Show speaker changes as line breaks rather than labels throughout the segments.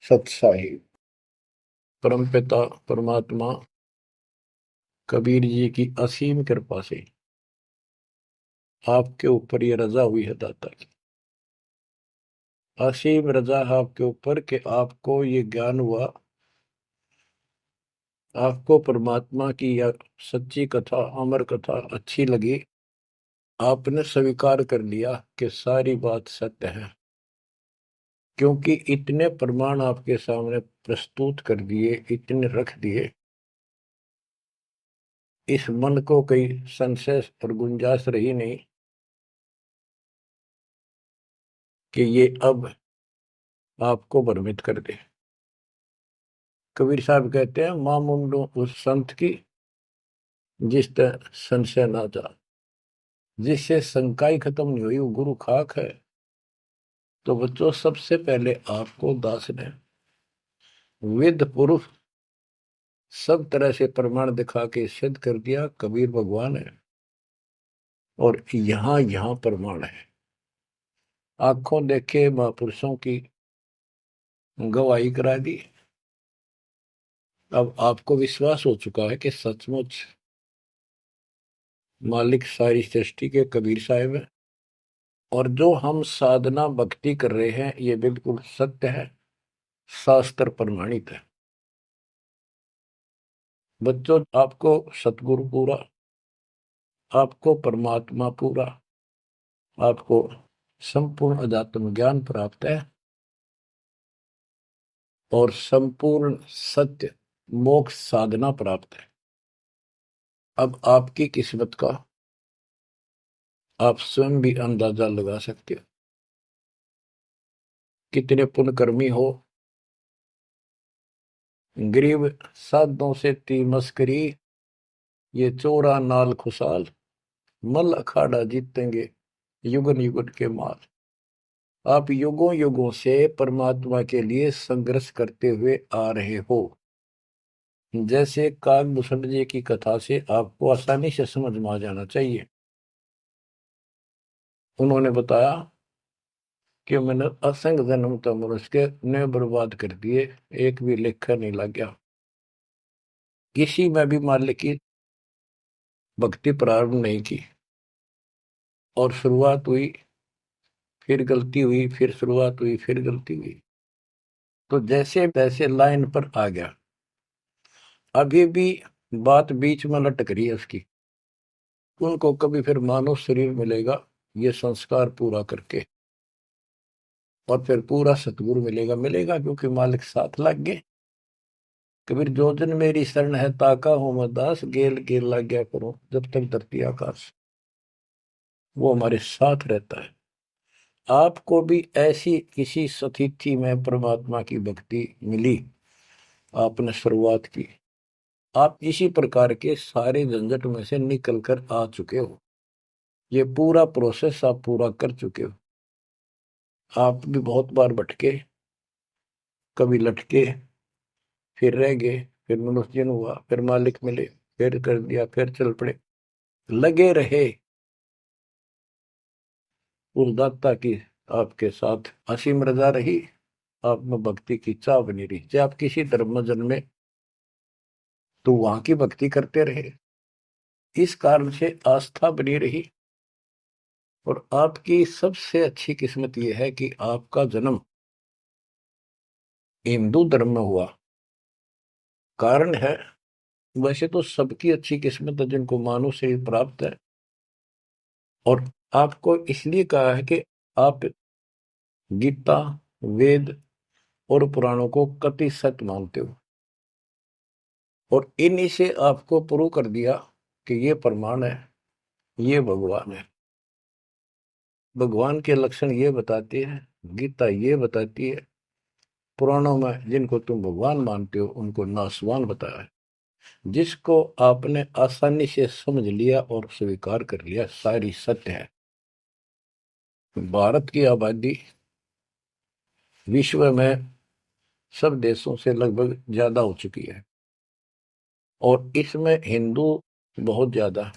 सत्साही परमपिता परमात्मा कबीर जी की असीम कृपा से आपके ऊपर ये रजा हुई है दाता की। असीम रजा है आपके ऊपर कि आपको ये ज्ञान हुआ, आपको परमात्मा की यह सच्ची कथा, अमर कथा अच्छी लगी। आपने स्वीकार कर लिया कि सारी बात सत्य है, क्योंकि इतने प्रमाण आपके सामने प्रस्तुत कर दिए, इतने रख दिए, इस मन को कोई संशय और गुंजाइश रही नहीं कि ये अब आपको भ्रमित कर दे। कबीर साहब कहते हैं, मां मुंडो उस संत की जिस तरह संशय ना जा, जिससे शंका ही खत्म नहीं हुई, वो गुरु खाक है। तो बच्चों, सबसे पहले आपको दास ने वेद पुरुष सब तरह से प्रमाण दिखा के सिद्ध कर दिया कबीर भगवान है, और यहां यहां प्रमाण है। आंखों देखे महापुरुषों की गवाही करा दी। अब आपको विश्वास हो चुका है कि सचमुच मालिक सारी सृष्टि के कबीर साहिब है, और जो हम साधना भक्ति कर रहे हैं ये बिल्कुल सत्य है, शास्त्र प्रमाणित है। बच्चों, आपको सतगुरु पूरा, आपको परमात्मा पूरा, आपको संपूर्ण अध्यात्म ज्ञान प्राप्त है, और संपूर्ण सत्य मोक्ष साधना प्राप्त है। अब आपकी किस्मत का आप स्वयं भी अंदाजा लगा सकते हो। कितने पुण्यकर्मी हो, गरीब साधों से ती मस्करी, ये चोरा नाल खुशाल, मल अखाड़ा जीतेंगे युगन युगन के माल। आप युगों युगों से परमात्मा के लिए संघर्ष करते हुए आ रहे हो। जैसे कागभूषण जी की कथा से आपको आसानी से समझ में आ जाना चाहिए। उन्होंने बताया कि मैंने असंख्य जन्म तो मनुष्य ने बर्बाद कर दिए, एक भी लेखा नहीं लग गया। किसी में भी मालिक की भक्ति प्रारंभ नहीं की, और शुरुआत हुई, फिर गलती हुई, फिर शुरुआत हुई, फिर गलती हुई, तो जैसे तैसे लाइन पर आ गया। अभी भी बात बीच में लटक रही है उसकी। उनको कभी फिर मानव शरीर मिलेगा ये संस्कार पूरा करके, और फिर पूरा सतगुरु मिलेगा। मिलेगा क्योंकि मालिक साथ लग गए। कबीर जो जन मेरी शरण है ताका हो मैं दास, गेल गेल लग गया करो जब तक धरती आकाश। वो हमारे साथ रहता है। आपको भी ऐसी किसी स्थिति में परमात्मा की भक्ति मिली, आपने शुरुआत की, आप इसी प्रकार के सारे झंझट में से निकल कर आ चुके हो। ये पूरा प्रोसेस आप पूरा कर चुके हो। आप भी बहुत बार भटके, कभी लटके, फिर रह गए, फिर मनुष्य जन्म हुआ, फिर मालिक मिले, फिर कर दिया, फिर चल पड़े, लगे रहे। उस दाता की आपके साथ असीम रजा रही, आप में भक्ति की चाह बनी रही। चाहे आप किसी धर्म में जन्मे तो वहां की भक्ति करते रहे, इस कारण से आस्था बनी रही। और आपकी सबसे अच्छी किस्मत यह है कि आपका जन्म हिंदू धर्म में हुआ। कारण है, वैसे तो सबकी अच्छी किस्मत है जिनको मानव शरीर प्राप्त है, और आपको इसलिए कहा है कि आप गीता, वेद और पुराणों को कति सत्य मानते हो, और इन्हीं से आपको प्रूव कर दिया कि ये प्रमाण है, ये भगवान है। भगवान के लक्षण ये बताती है, गीता ये बताती है, पुराणों में जिनको तुम भगवान मानते हो उनको नासवान बताया है। जिसको आपने आसानी से समझ लिया और स्वीकार कर लिया, सारी सत्य है। भारत की आबादी विश्व में सब देशों से लगभग ज्यादा हो चुकी है, और इसमें हिंदू बहुत ज्यादा है।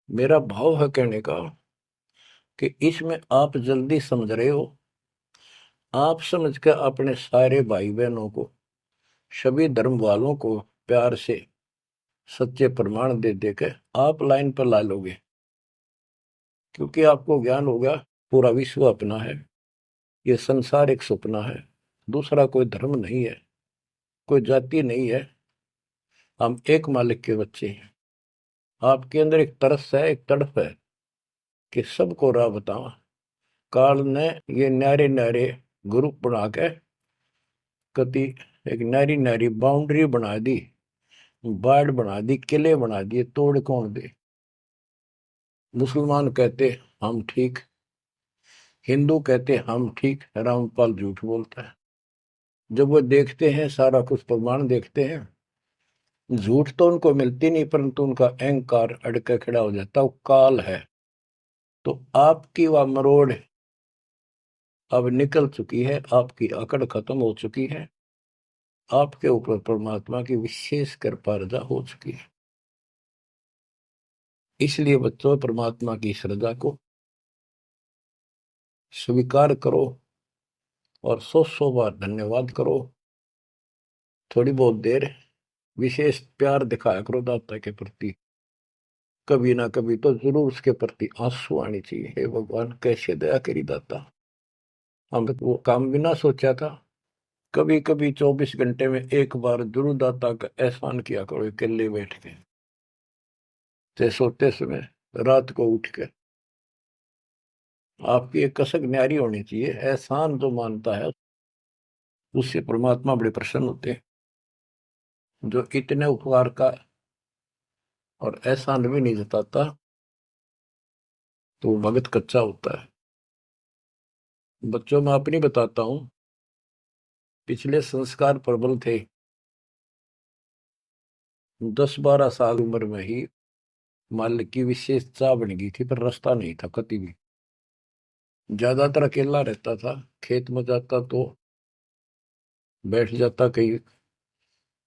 मेरा भाव है कहने का कि इसमें आप जल्दी समझ रहे हो, आप समझ कर अपने सारे भाई बहनों को, सभी धर्म वालों को प्यार से सच्चे प्रमाण दे देकर आप लाइन पर ला लोगे, क्योंकि आपको ज्ञान होगा पूरा विश्व अपना है, ये संसार एक सपना है, दूसरा कोई धर्म नहीं है, कोई जाति नहीं है, हम एक मालिक के बच्चे हैं। आपके अंदर एक तरस है, एक तड़प है कि सबको राह बतावा। काल ने ये न्यारे न्यारे ग्रुप बना के कति एक नारी नारी बाउंड्री बना दी, बाढ़ बना दी, किले बना दिए, तोड़ कौन दे। मुसलमान कहते हम ठीक, हिंदू कहते हम ठीक, रामपाल झूठ बोलता है। जब वो देखते हैं सारा कुछ प्रमाण देखते हैं, झूठ तो उनको मिलती नहीं, परंतु उनका अहंकार अड़के खड़ा हो जाता, वो काल है। तो आपकी वह मरोड़ अब निकल चुकी है, आपकी अकड़ खत्म हो चुकी है, आपके ऊपर परमात्मा की विशेष कृपा रजा हो चुकी है। इसलिए बच्चों, परमात्मा की श्रद्धा को स्वीकार करो और 100 बार धन्यवाद करो। थोड़ी बहुत देर विशेष प्यार दिखाया करो दाता के प्रति, कभी ना कभी तो जरूर उसके प्रति आंसू आनी चाहिए। हे भगवान, कैसे दया करी दाता, हम वो काम भी ना सोचा था। कभी कभी 24 घंटे में एक बार जरूर दाता का एहसान किया करो, अकेले बैठ के, चाहे सोते समय, रात को उठ के। आपकी एक कसक न्यारी होनी चाहिए। एहसान जो मानता है उससे परमात्मा बड़े प्रसन्न होते हैं। जो इतने उपकार का और एहसान भी नहीं जताता तो वो भगत कच्चा होता है। बच्चों, मैं अपनी बताता हूं, पिछले संस्कार प्रबल थे। 10-12 साल उम्र में ही मालिक की विशेष चाह बन गई थी, पर रास्ता नहीं था कति भी। ज्यादातर अकेला रहता था, खेत में जाता तो बैठ जाता, कई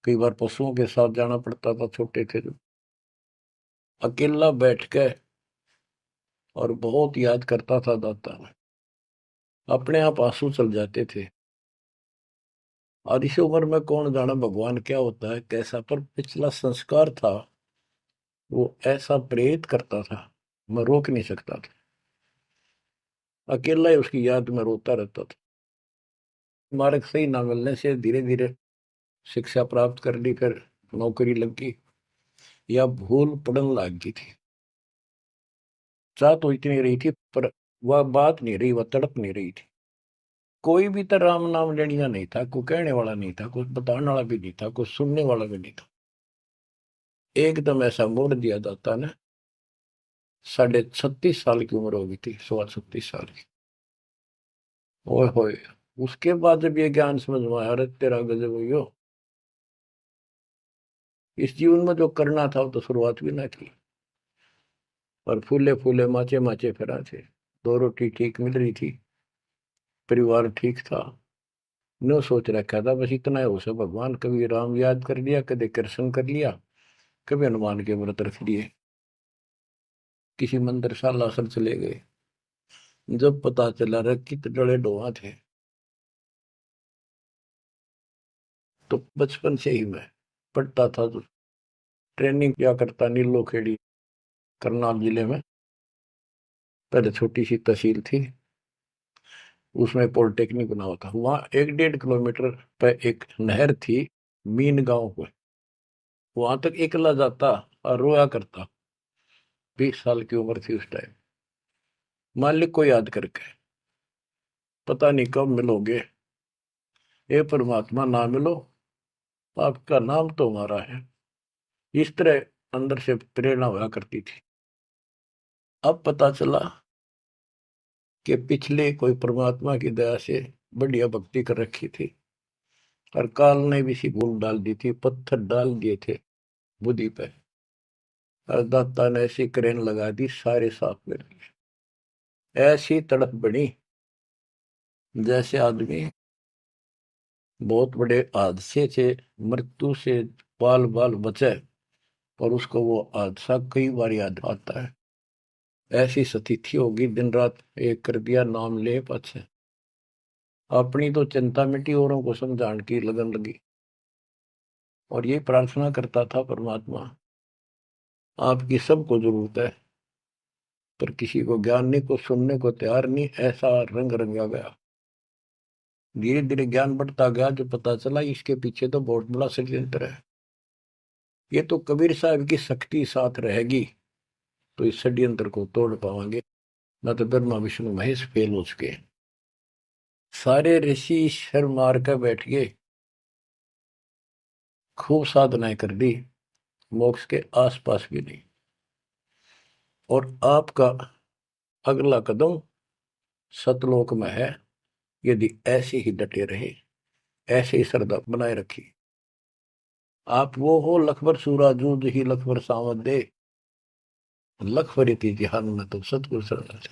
कई बार पशुओं के साथ जाना पड़ता था, छोटे थे जब। अकेला बैठ के और बहुत याद करता था दाता, अपने आप आंसू चल जाते थे। और इस उम्र में कौन जाना भगवान क्या होता है कैसा, पर पिछला संस्कार था वो ऐसा प्रेरित करता था, मैं रोक नहीं सकता था। अकेला ही उसकी याद में रोता रहता था। मार्ग सही ना मिलने से धीरे धीरे शिक्षा प्राप्त कर ली, फिर नौकरी लगी, या भूल पड़न लग गई थी। चाह तो इतनी रही थी, पर वह बात नहीं रही, वह तड़प नहीं रही थी। कोई भी तो राम नाम लेने का नहीं था, कोई कहने वाला नहीं था, कुछ बताने वाला भी नहीं था, कुछ सुनने वाला भी नहीं था। एकदम ऐसा मोड़ दिया दाता ने। 36.5 साल की उम्र हो गई थी, 36.25 साल की। ओए होए, उसके बाद जब ये ज्ञान समझ में आया, अरे तेरा गजब हो, इस जीवन में जो करना था वो तो शुरुआत भी ना की, और फूले फूले माचे माचे फिरा थे। 2 रोटी ठीक मिल रही थी, परिवार ठीक था। नो सोच रखा था बस इतना ही हो सके, भगवान कभी राम याद कर लिया, कभी कृष्ण कर लिया, कभी हनुमान के व्रत रख लिए, किसी मंदिर सालासर चले गए। जब पता चला रहा कितने डले डोहा थे, तो बचपन से ही मैं पढ़ता था, तो ट्रेनिंग किया करता नीलो खेड़ी, करनाल जिले में। पहले छोटी सी तहसील थी, उसमें पॉलिटेक्निक बना हुआ था। वहां 1-1.5 किलोमीटर पर एक नहर थी, मीन गांव को। वहां तक एकला जाता और रोया करता। 20 साल की उम्र थी उस टाइम। मालिक को याद करके, पता नहीं कब मिलोगे, ये परमात्मा ना मिलो, आपका नाम तो हमारा है। इस तरह अंदर से प्रेरणा हुआ करती थी। अब पता चला कि पिछले कोई परमात्मा की दया से बढ़िया भक्ति कर रखी थी, और काल ने भी सी भूल डाल दी थी, पत्थर डाल दिए थे बुद्धि पे, और दाता ने ऐसी करेन लगा दी, सारे साफ कर दिए। ऐसी तड़प बनी जैसे आदमी बहुत बड़े हादसे से, मृत्यु से बाल बाल बचे, और उसको वो हादसा कई बार याद आता है। ऐसी स्थिति होगी, दिन रात एक कर दिया, नाम ले पाछे। अपनी तो चिंता मिटी, औरों को समझाने की लगन लगी। और ये प्रार्थना करता था, परमात्मा आपकी सबको जरूरत है, पर किसी को ज्ञान नहीं, को सुनने को तैयार नहीं। ऐसा रंग रंगा गया। धीरे धीरे ज्ञान बढ़ता गया, जो पता चला इसके पीछे तो बहुत बड़ा षड्यंत्र है। ये तो कबीर साहब की शक्ति साथ रहेगी तो इस षड्यंत्र को तोड़ पाएंगे, न तो ब्रह्मा विष्णु महेश फेल हो चुके। सारे ऋषि शर मार कर बैठ गए, खूब साधनाएं कर दी, मोक्ष के आसपास भी नहीं। और आपका अगला कदम सतलोक में है, यदि ऐसे ही डटे रहे, ऐसे ही श्रद्धा बनाए रखी। आप वो हो लखबर सूरा जूझ ही लखबर सावत दे, लखबर जिहान में तो सतगुरु श्रद्धा से।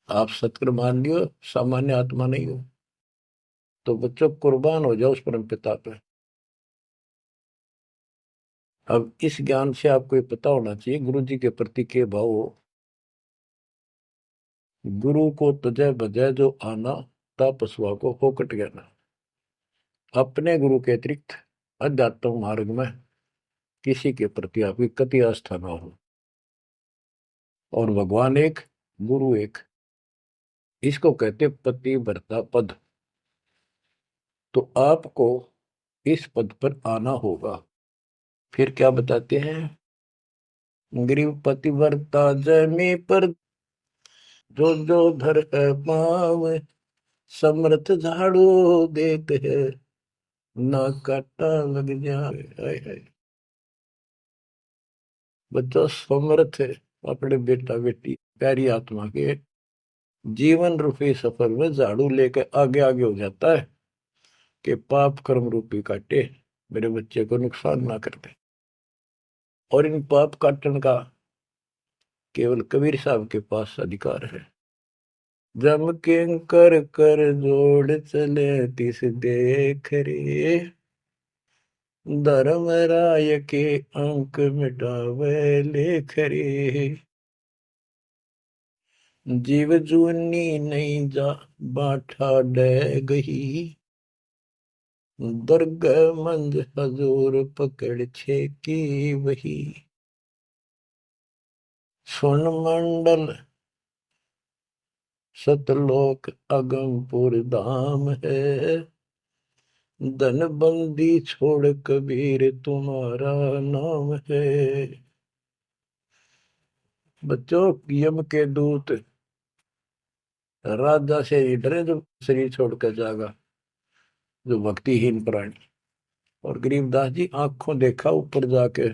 आप सतगुरु मान लियो, सामान्य आत्मा नहीं हो, तो बच्चों कुर्बान हो जाओ उस परम पिता पे। अब इस ज्ञान से आपको ये पता होना चाहिए गुरु जी के प्रति के भाव हो। गुरु को तुझे बजय जो आना, तापसवा को होकट गया। अपने गुरु के अतिरिक्त अध्यात्म मार्ग में किसी के प्रति आपकी कति आस्था ना हो। और भगवान एक, गुरु एक, इसको कहते पति भरता पद। तो आपको इस पद पर आना होगा। फिर क्या बताते हैं, गरीब पतिव्रता जमी पर जो जो धर है पाव, समर्थ झाड़ू देते है, ना काटा लग जाए। बच्चों समर्थ है अपने बेटा बेटी प्यारी आत्मा के जीवन रूपी सफर में झाड़ू लेकर आगे आगे हो जाता है कि पाप कर्म रूपी काटे, मेरे बच्चे को नुकसान ना करते। और इन पाप काटने का केवल कबीर साहब के पास अधिकार है। जम के कर कर जोड़ चले तिस देख रे, धर्म राय के अंक मिटावे लेख रे। जीव जूनी नहीं जा बाठा डे गही, दुर्ग मंद हजूर पकड़ छे की वही। सुन मंडल सतलोक अगमपुर धाम है, धन बंदी छोड़ कबीर तुम्हारा नाम है। बच्चों यम के दूत राजा से डरे जो शरीर छोड़कर जाएगा, जो भक्तिहीन प्राणी। और गरीबदास जी आंखों देखा ऊपर जाके,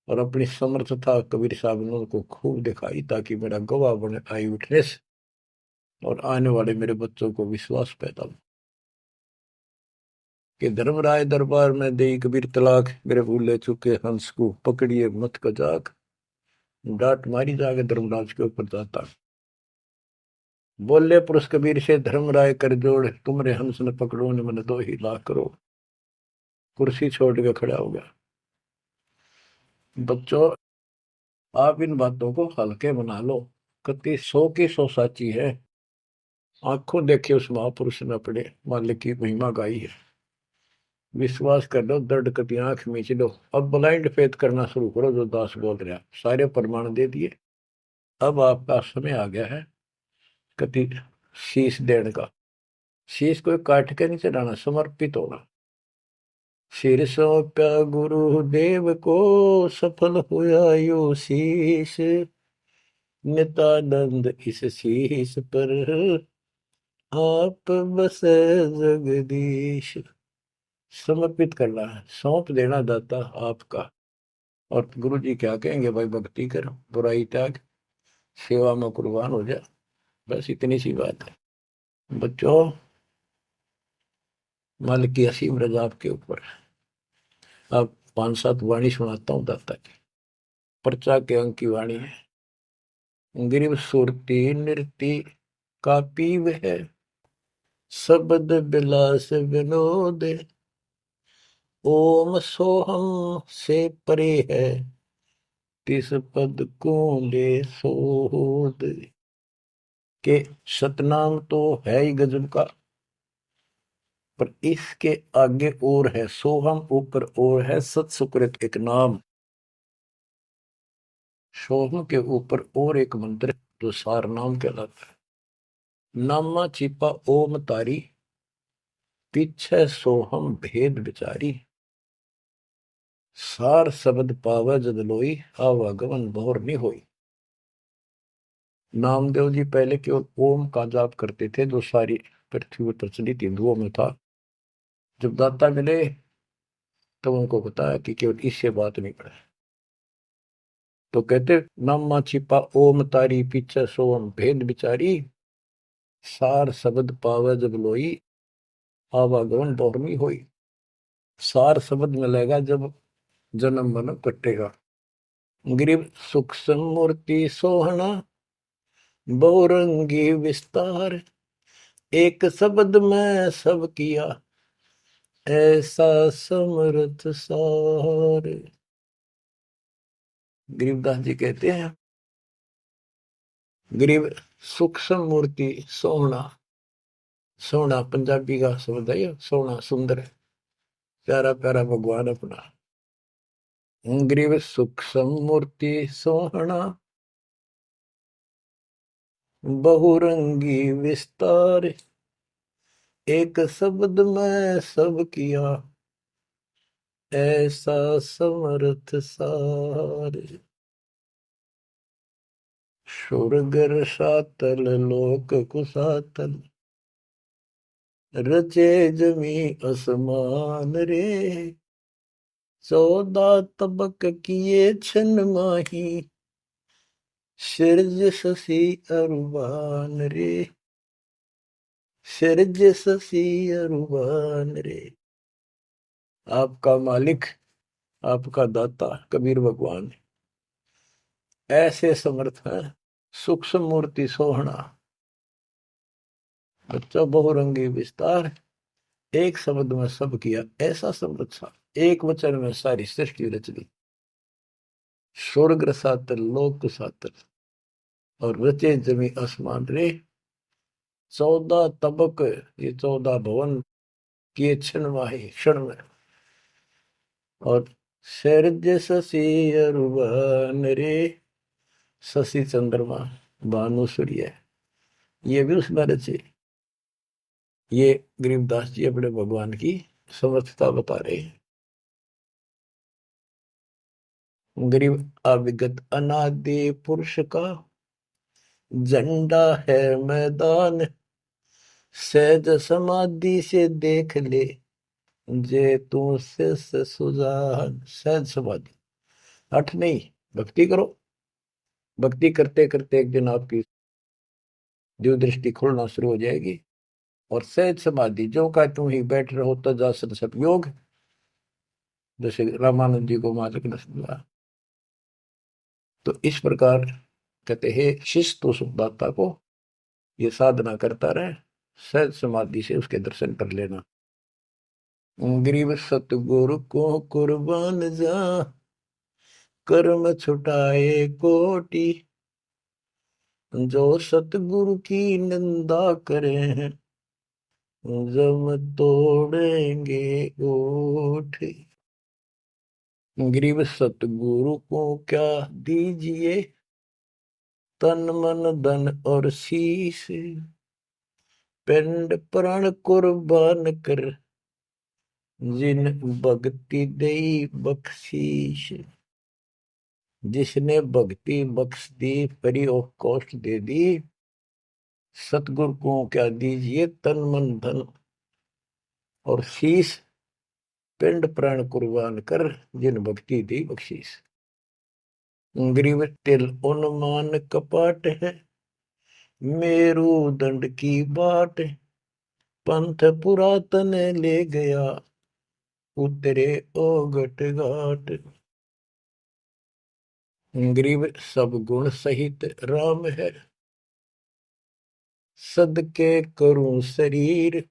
और अपनी समर्थता कबीर साहब ने उनको खूब दिखाई, ताकि मेरा गवाह बने आई विटनेस, और आने वाले मेरे बच्चों को विश्वास पैदा हो कि धर्मराय दरबार में दे कबीर तलाक, मेरे भूले चुके हंस को पकड़िए मत कजाक, डांट मारी जाके धर्मराज के ऊपर जाता। बोले पुरुष कबीर से धर्मराय कर जोड़, तुमरे हंस न पकड़ो ने मन 2 लाख करो। कुर्सी छोड़ के खड़ा हो गया। बच्चों आप इन बातों को हल्के बना लो, कति 100 की 100 साची है। आंखों देखे उस महापुरुष ने अपने मालिक की महिमा गाई है। विश्वास कर लो, दर्द कति आंख मीच लो। अब ब्लाइंड फेथ करना शुरू करो, जो दास बोल रहा। सारे प्रमाण दे दिए, अब आपका समय आ गया है कति शीश देने का। शीश को काट के नहीं चढ़ाना, समर्पित होना। सिर सौंप्या गुरुदेव को, सफल हुआ यो शीश, नित्यानंद इस शीश पर आप बस जगदीश। समर्पित करना है, सौंप देना दाता आपका। और गुरु जी क्या कहेंगे, भाई भक्ति कर, बुराई त्याग, सेवा में कुर्बान हो जा। बस इतनी सी बात है बच्चों। मालिक की असीम रजा आपके ऊपर। अब 5-7 वाणी सुनाता हूँ दाता की। पर्चा के अंक की वाणी है। गिरिव सुरती नृति का पीव है, शब्द बिलास विनोद, ओम सोहम से परे है, तिस पद को ले सोद। कि सतनाम तो है ही गजब का, पर इसके आगे और है सोहम, ऊपर और है सत सुकृत एक नाम। सोहम के ऊपर और एक मंत्र जो सार नाम कहलाता है। नामा छिपा ओम तारी, पीछे सोहम भेद विचारी। सार शब्द पावे जद लोई, आवागमन बहुर नहीं होई। नामदेव जी पहले केवल ओम का जाप करते थे, जो सारी पृथ्वी पर प्रचलित हिंदुओं में था। जब दाता मिले तो उनको बताया कि केवल इससे बात नहीं पड़े, तो कहते नामा छिपा ओम तारी, पीछे सोम भेद विचारी। सार शब्द पावे जब लोई, आवागमन बहुरमी होई। सार शब्द मिलेगा जब जन्म मन कटेगा। गिरिव सूक्ष्म मूर्ति सोहना, बहुरंगी विस्तार। एक शब्द में सब किया, ऐसा समर्थ सार। गरीबदास जी कहते हैं, गरीब सूक्ष्म मूर्ति सोहना। सोहना पंजाबी का शब्द है, सोहना सुंदर, प्यारा प्यारा भगवान अपना। गरीब सूक्ष्म मूर्ति सोहना, बहुरंगी विस्तार। एक शब्द में सब किया, ऐसा समर्थ सार। स्वर्ग रसातल लोक कुसातल, रचे जमी असमान रे। 14 तबक किए छन माही, सिरज शशि अरुबान रे। सिरज शशि अरुबान रे। आपका मालिक, आपका दाता कबीर भगवान ऐसे समर्थ है। सूक्ष्म मूर्ति सोहना, बच्चा बहुरंगी विस्तार। एक शब्द में सब किया, ऐसा समर्थ सा। एक वचन में सारी सृष्टि रच दी। स्वर्ग रसातल लोक सातल, और रचे जमी आसमान रे। 14 तबक, ये 14 भवन किए क्षण वाही, क्षण में। और शरज शशि अरुबन रे। शशि चंद्रमा, भानु सूर्य, ये भी उसमें रचे। ये गरीबदास जी अपने भगवान की समर्थता बता रहे हैं। गरीब अविगत अनादि पुरुष का झंडा है मैदान। सहज समाधि से देख ले, जे तू से सुजान। सहज समाधि, हठ नहीं, भक्ति करो। भक्ति करते करते एक दिन आपकी दिव्य दृष्टि खुलना शुरू हो जाएगी। और सहज समाधि, जो का तुम ही बैठ रहो तजासन सब योग, जैसे रामानंद जी को मालिक ने समझा। तो इस प्रकार कहते हैं शिष्य तो सुखदाता को ये साधना करता रहे, सहज समाधि से उसके दर्शन कर लेना। गरीब सतगुरु को कुर्बान जा, कर्म छुटाए कोटि। जो सतगुरु की निंदा करे हैं, जम तोड़ेंगे ओठ। गरीब सतगुरु को क्या दीजिए, तन मन धन और शीश। पिंड प्राण कुर्बान कर, जिन भक्ति दई बख्शीश। जिसने भक्ति बख्श दी, फ्री ऑफ कॉस्ट दे दी। सतगुरु को क्या दीजिए, तन मन धन और शीश। पिंड प्राण कुर्बान कर, जिन भक्ति दी बख्शीश। ग्रीव तिल उन्मान कपाट है, मेरू दंड की बाट। पंथ पुरातन ले गया, उतरे ओगट घाट। ग्रीव सब गुण सहित राम है, सदके करूं शरीर।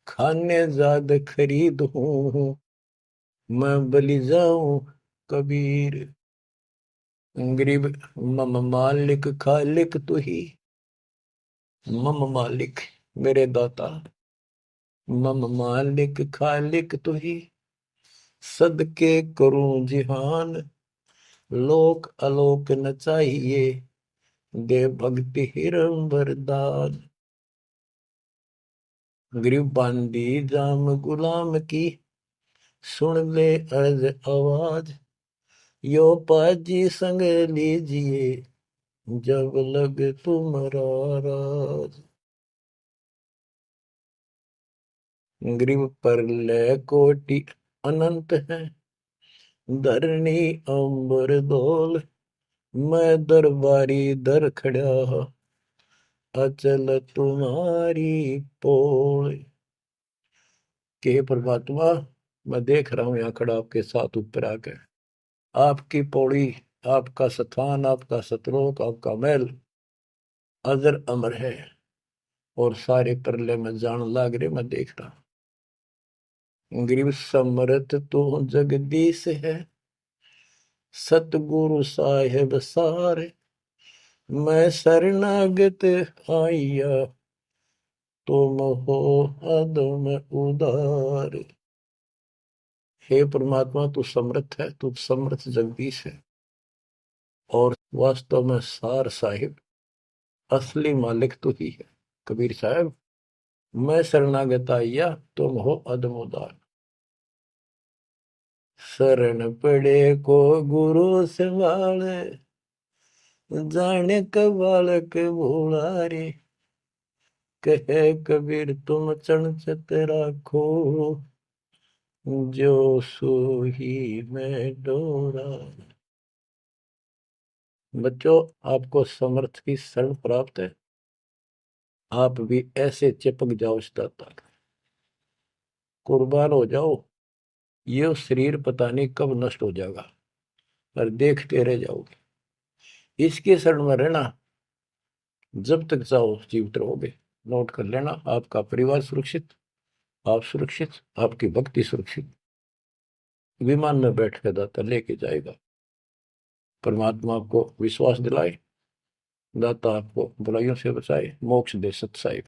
खाने जाद खरीद हूं, मैं बलि जाऊं कबीर। गरीब मम मालिक खालिक तू ही, मम मालिक मेरे दाता, मम मालिक खालिक तू ही, सदके करूं जिहान, लोक आलोक न चाहिए, दे भक्ति हिरम वरदान। गरीब बांदी जाम गुलाम की, सुन ले अर्ज आवाज, यो पाजी संग लीजिए, जब लग तुम्हारा राज। गरीब पर ले कोटि अनंत है, धरणी अंबर दोल, मैं दरबारी दर खड़ा, अचल तुम्हारी पोल। के परमात्मा, मैं देख रहा हूं यहाँ खड़ा आपके साथ ऊपर आकर, आपकी पौड़ी, आपका स्थान, आपका सतलोक, आपका महल अजर अमर है, और सारे परले में जान लाग रहे, मैं देख रहा हूं। गरीब समरथ तो जगदीश है, सतगुरु साहेब सारे, मैं शरणागत आइया, तुम हो अदम उदार। हे परमात्मा, तू समर्थ है, तू समर्थ जगदीश है, और वास्तव में सार साहिब, असली मालिक तू ही है। कबीर साहब, मैं शरणागत आइया, तुम हो अदम उदार। शरण पड़े को गुरु संभाले, जाने का बालक भोला रे, कहे कबीर तुम चरणचत राखो, जो सोही में डोरा। बच्चों, आपको समर्थ की शरण प्राप्त है, आप भी ऐसे चिपक जाओ इस दाता का, कुर्बान हो जाओ। ये शरीर पता नहीं कब नष्ट हो जाएगा, पर देखते रह जाओगे। इसके शरण में रहना, जब तक चाहो जीवित रहोगे। नोट कर लेना, आपका परिवार सुरक्षित, आप सुरक्षित, आपकी भक्ति सुरक्षित। विमान में बैठ कर दाता लेके जाएगा। परमात्मा आपको विश्वास दिलाए, दाता आपको बुराइयों से बचाए, मोक्ष दे सत्साई।